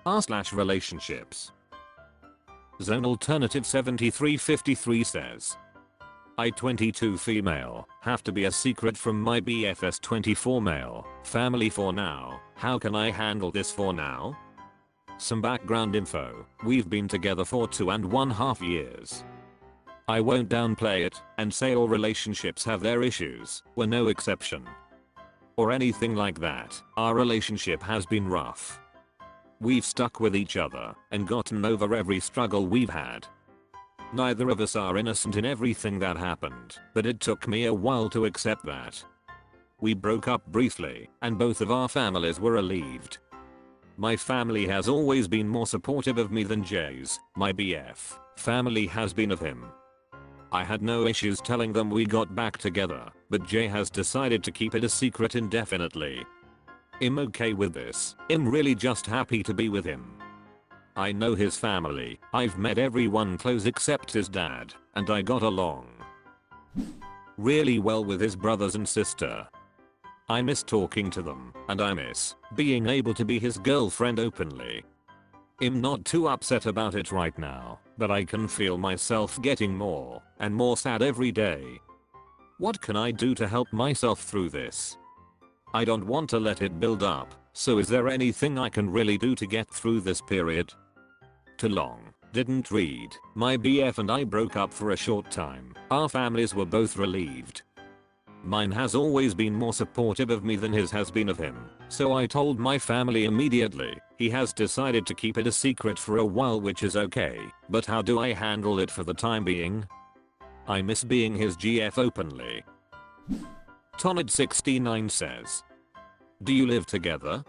r/relationships. Zone Alternative 7353 says, I 22 female, have to be a secret from my BFS 24 male, family for now, how can I handle this for now? Some background info, we've been together for 2.5 years. I won't downplay it and say all relationships have their issues, we're no exception. Or anything like that, our relationship has been rough. We've stuck with each other and gotten over every struggle we've had. Neither of us are innocent in everything that happened, but it took me a while to accept that. We broke up briefly, and both of our families were relieved. My family has always been more supportive of me than Jay's, my BF, family has been of him. I had no issues telling them we got back together, but Jay has decided to keep it a secret indefinitely. I'm okay with this, I'm really just happy to be with him. I know his family, I've met everyone close except his dad, and I got along really well with his brothers and sister. I miss talking to them, and I miss being able to be his girlfriend openly. I'm not too upset about it right now, but I can feel myself getting more and more sad every day. What can I do to help myself through this? I don't want to let it build up, so is there anything I can really do to get through this period? Too long, didn't read, my BF and I broke up for a short time, our families were both relieved. Mine has always been more supportive of me than his has been of him, so I told my family immediately. He has decided to keep it a secret for a while, which is okay, but how do I handle it for the time being? I miss being his GF openly. Tonid69 says, do you live together?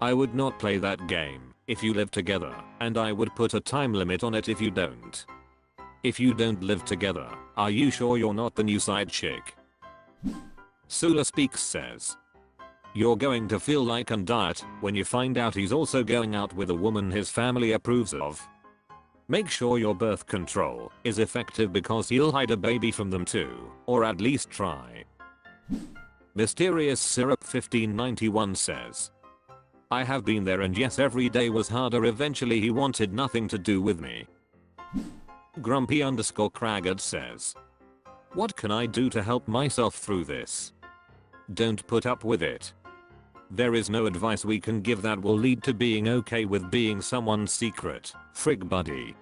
I would not play that game if you live together, and I would put a time limit on it if you don't. If you don't live together, are you sure you're not the new side chick? Sula Speaks says, you're going to feel like an diet when you find out he's also going out with a woman his family approves of. Make sure your birth control is effective because he'll hide a baby from them too, or at least try. Mysterious Syrup 1591 says, I have been there, and yes, every day was harder. Eventually he wanted nothing to do with me. Grumpy_Cragged says, what can I do to help myself through this? Don't put up with it. There is no advice we can give that will lead to being okay with being someone's secret, frig buddy.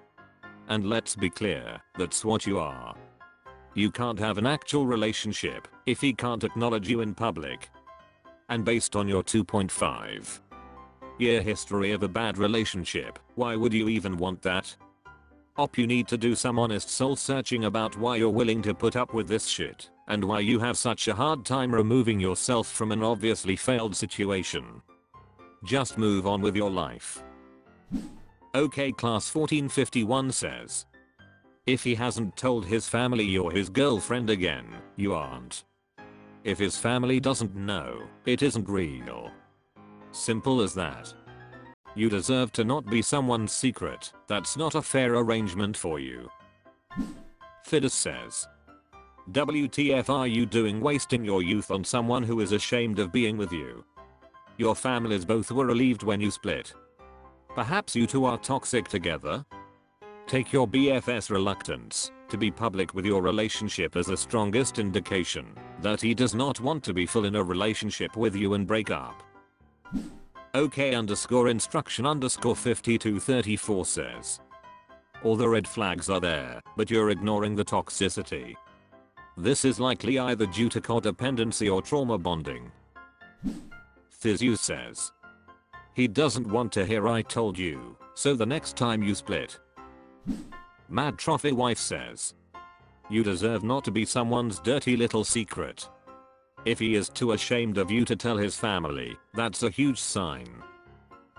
And let's be clear, that's what you are. You can't have an actual relationship if he can't acknowledge you in public. And based on your 2.5-year history of a bad relationship, why would you even want that? You need to do some honest soul searching about why you're willing to put up with this shit, and why you have such a hard time removing yourself from an obviously failed situation. Just move on with your life. OK Class 1451 says, if he hasn't told his family you're his girlfriend again, you aren't. If his family doesn't know, it isn't real. Simple as that. You deserve to not be someone's secret, that's not a fair arrangement for you. Fidus says, WTF are you doing wasting your youth on someone who is ashamed of being with you? Your families both were relieved when you split. Perhaps you two are toxic together? Take your BF's reluctance to be public with your relationship as the strongest indication that he does not want to be full in a relationship with you and break up. OK_instruction_5234 says, all the red flags are there, but you're ignoring the toxicity. This is likely either due to codependency or trauma bonding. Thizu says, he doesn't want to hear I told you, so the next time you split. Mad Trophy Wife says, you deserve not to be someone's dirty little secret. If he is too ashamed of you to tell his family, that's a huge sign.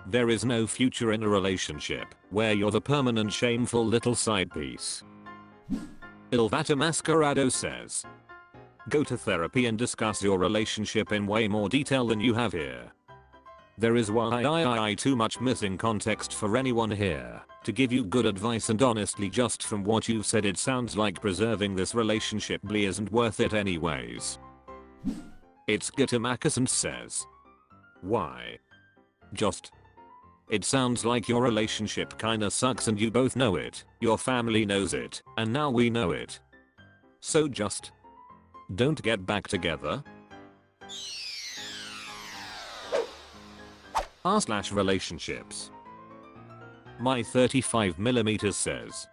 There is no future in a relationship where you're the permanent shameful little side piece. Ilvata Mascarado says, go to therapy and discuss your relationship in way more detail than you have here. There is too much missing context for anyone here to give you good advice, and honestly just from what you've said it sounds like preserving this relationship isn't worth it anyways. It's Gitamakis and says, why? Just It sounds like your relationship kinda sucks and you both know it, your family knows it, and now we know it. So just don't get back together? r/relationships. My 35mm says.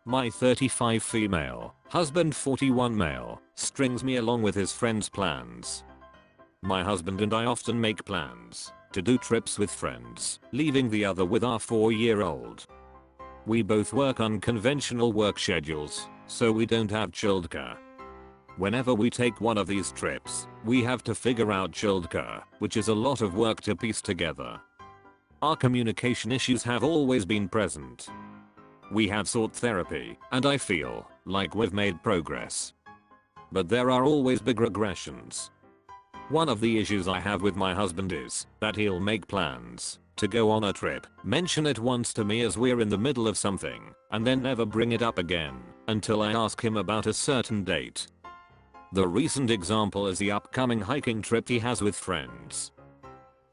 My 35 female, husband 41 male, strings me along with his friends' plans. My husband and I often make plans to do trips with friends, leaving the other with our 4-year-old. We both work unconventional work schedules, so we don't have childcare. Whenever we take one of these trips, we have to figure out childcare, which is a lot of work to piece together. Our communication issues have always been present. We have sought therapy, and I feel like we've made progress. But there are always big regressions. One of the issues I have with my husband is that he'll make plans to go on a trip, mention it once to me as we're in the middle of something, and then never bring it up again until I ask him about a certain date. The recent example is the upcoming hiking trip he has with friends.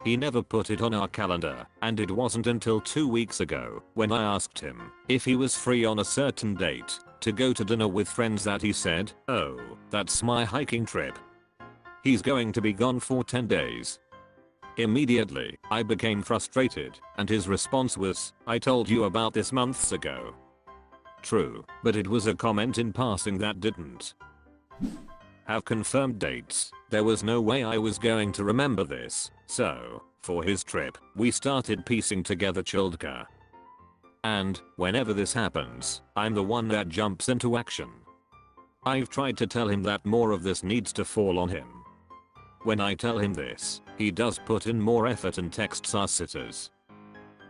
He never put it on our calendar, and it wasn't until 2 weeks ago when I asked him if he was free on a certain date to go to dinner with friends that he said, "Oh, that's my hiking trip. He's going to be gone for 10 days. Immediately, I became frustrated, and his response was, "I told you about this months ago." True, but it was a comment in passing that didn't have confirmed dates. There was no way I was going to remember this, so, for his trip, we started piecing together childcare. And, whenever this happens, I'm the one that jumps into action. I've tried to tell him that more of this needs to fall on him. When I tell him this, he does put in more effort and texts our sitters.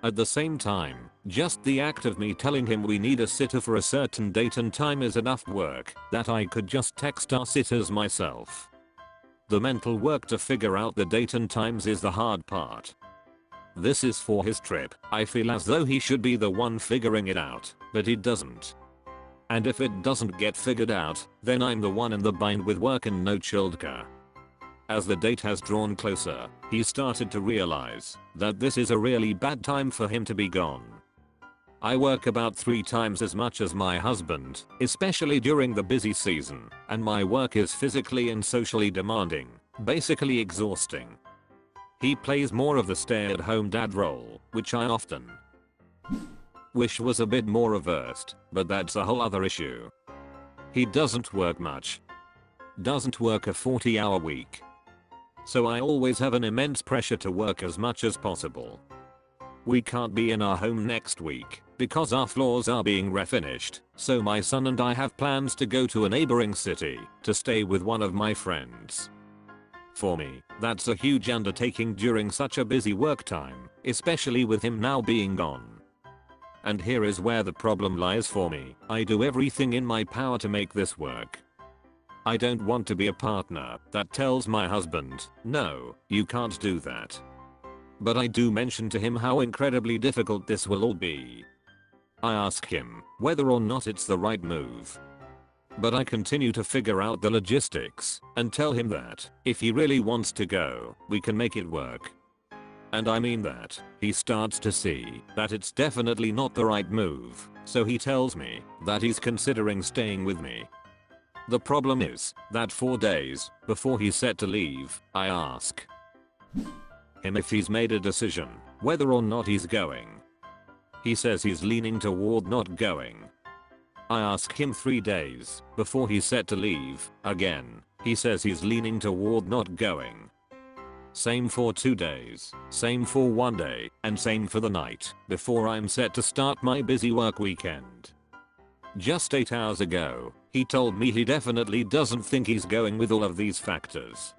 At the same time, just the act of me telling him we need a sitter for a certain date and time is enough work that I could just text our sitters myself. The mental work to figure out the date and times is the hard part. This is for his trip. I feel as though he should be the one figuring it out, but he doesn't. And if it doesn't get figured out, then I'm the one in the bind with work and no childcare. As the date has drawn closer, he started to realize that this is a really bad time for him to be gone. I work about 3 times as much as my husband, especially during the busy season, and my work is physically and socially demanding, basically exhausting. He plays more of the stay-at-home dad role, which I often wish was a bit more reversed, but that's a whole other issue. He doesn't work much. Doesn't work a 40-hour week. So I always have an immense pressure to work as much as possible. We can't be in our home next week because our floors are being refinished, so my son and I have plans to go to a neighboring city to stay with one of my friends. For me, that's a huge undertaking during such a busy work time, especially with him now being gone. And here is where the problem lies for me. I do everything in my power to make this work. I don't want to be a partner that tells my husband, "No, you can't do that." But I do mention to him how incredibly difficult this will all be. I ask him whether or not it's the right move. But I continue to figure out the logistics and tell him that if he really wants to go, we can make it work. And I mean that. He starts to see that it's definitely not the right move, so he tells me that he's considering staying with me. The problem is that 4 days before he's set to leave, I ask him if he's made a decision whether or not he's going. He says he's leaning toward not going. I ask him 3 days before he's set to leave. Again, he says he's leaning toward not going. Same for 2 days, same for 1 day, and same for the night before I'm set to start my busy work weekend. Just 8 hours ago, he told me he definitely doesn't think he's going with all of these factors.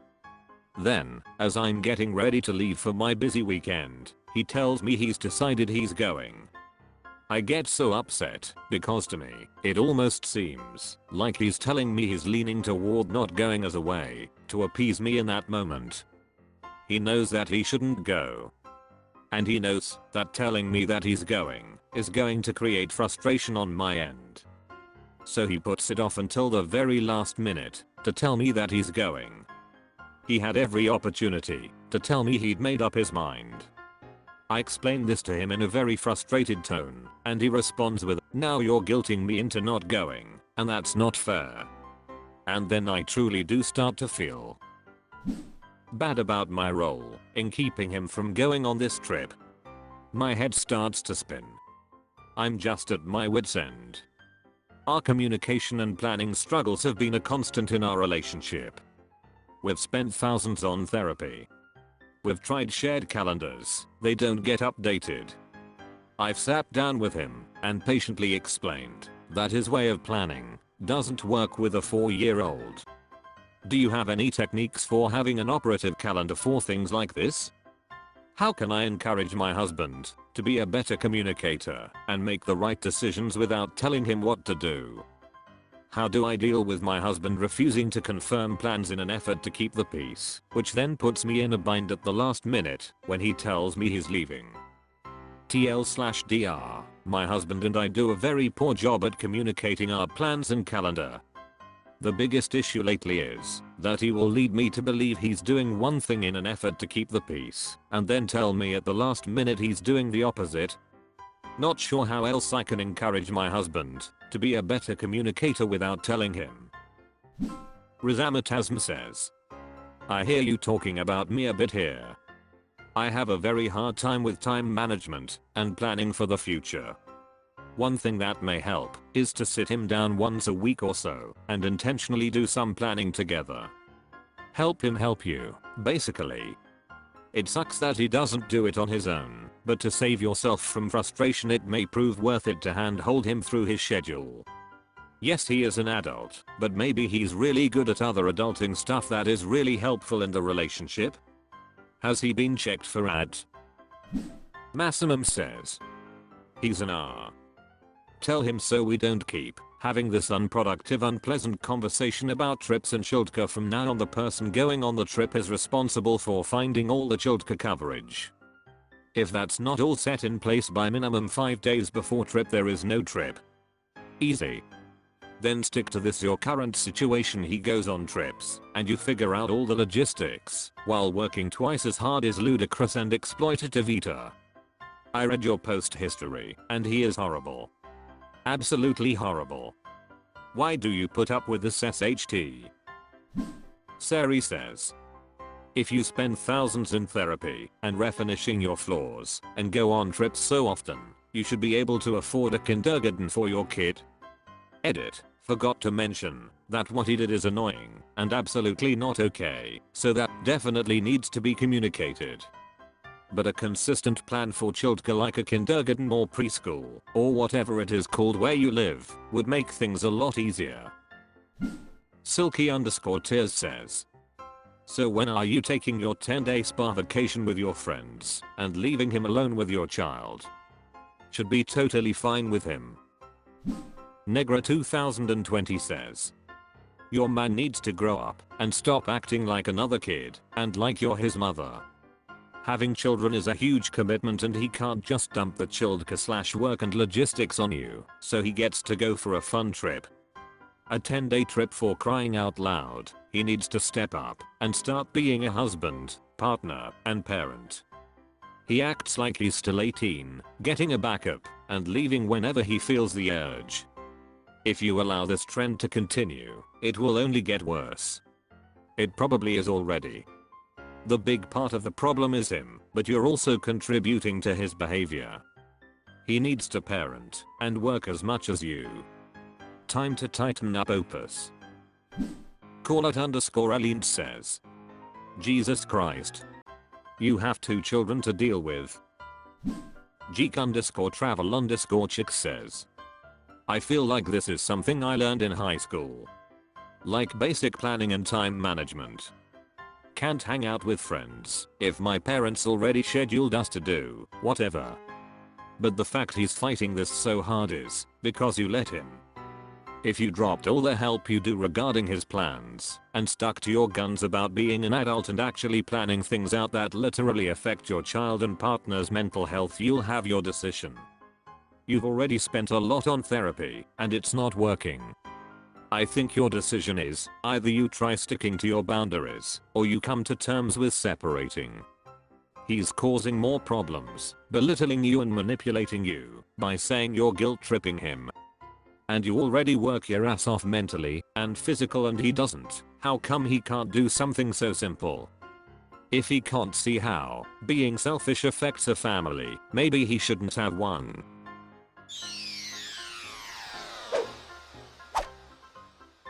Then, as I'm getting ready to leave for my busy weekend, he tells me he's decided he's going. I get so upset because to me, it almost seems like he's telling me he's leaning toward not going as a way to appease me in that moment. He knows that he shouldn't go. And he knows that telling me that he's going is going to create frustration on my end. So he puts it off until the very last minute to tell me that he's going. He had every opportunity to tell me he'd made up his mind. I explain this to him in a very frustrated tone, and he responds with, "Now you're guilting me into not going, and that's not fair." And then I truly do start to feel bad about my role in keeping him from going on this trip. My head starts to spin. I'm just at my wit's end. Our communication and planning struggles have been a constant in our relationship. We've spent thousands on therapy. We've tried shared calendars, they don't get updated. I've sat down with him and patiently explained that his way of planning doesn't work with a 4-year-old. Do you have any techniques for having an operative calendar for things like this? How can I encourage my husband to be a better communicator and make the right decisions without telling him what to do? How do I deal with my husband refusing to confirm plans in an effort to keep the peace, which then puts me in a bind at the last minute when he tells me he's leaving? TL/DR, my husband and I do a very poor job at communicating our plans and calendar. The biggest issue lately is that he will lead me to believe he's doing one thing in an effort to keep the peace, and then tell me at the last minute he's doing the opposite. Not sure how else I can encourage my husband to be a better communicator without telling him. Rizamatasm says, I hear you talking about me a bit here. I have a very hard time with time management and planning for the future. One thing that may help is to sit him down once a week or so and intentionally do some planning together. Help him help you, basically. It sucks that he doesn't do it on his own, but to save yourself from frustration it may prove worth it to handhold him through his schedule. Yes, he is an adult, but maybe he's really good at other adulting stuff that is really helpful in the relationship. Has he been checked for ads? Massimum says, he's an R. Tell him so we don't keep having this unproductive, unpleasant conversation about trips and childcare from now on. The person going on the trip is responsible for finding all the childcare coverage. If that's not all set in place by minimum 5 days before trip, there is no trip. Easy. Then stick to this your current situation. He goes on trips and you figure out all the logistics while working twice as hard is ludicrous and exploitative eater. I read your post history and he is horrible. Absolutely horrible. Why do you put up with this SHT? Sari says, if you spend thousands in therapy and refinishing your flaws and go on trips so often, you should be able to afford a kindergarten for your kid. Edit. Forgot to mention that what he did is annoying and absolutely not okay, so that definitely needs to be communicated. But a consistent plan for childcare like a kindergarten or preschool or whatever it is called where you live would make things a lot easier. Silky_tears says, so when are you taking your 10-day spa vacation with your friends and leaving him alone with your child? Should be totally fine with him. Negra 2020 says, your man needs to grow up and stop acting like another kid and like you're his mother. Having children is a huge commitment and he can't just dump the childcare/work and logistics on you, so he gets to go for a fun trip. A 10-day trip, for crying out loud. He needs to step up and start being a husband, partner, and parent. He acts like he's still 18, getting a backup and leaving whenever he feels the urge. If you allow this trend to continue, it will only get worse. It probably is already. The big part of the problem is him, but you're also contributing to his behavior. He needs to parent and work as much as you. Time to tighten up, Opus. Callit_Aline says, Jesus Christ. You have 2 children to deal with. Geek_travel_chick says, I feel like this is something I learned in high school. Like basic planning and time management. Can't hang out with friends if my parents already scheduled us to do whatever. But the fact he's fighting this so hard is because you let him. If you dropped all the help you do regarding his plans and stuck to your guns about being an adult and actually planning things out that literally affect your child and partner's mental health, you'll have your decision. You've already spent a lot on therapy and it's not working. I think your decision is either you try sticking to your boundaries or you come to terms with separating. He's causing more problems, belittling you and manipulating you by saying you're guilt tripping him. And you already work your ass off mentally and physical and he doesn't. How come he can't do something so simple? If he can't see how being selfish affects a family, maybe he shouldn't have one.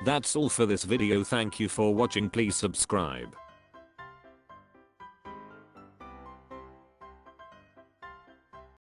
That's all for this video. Thank you for watching. Please subscribe.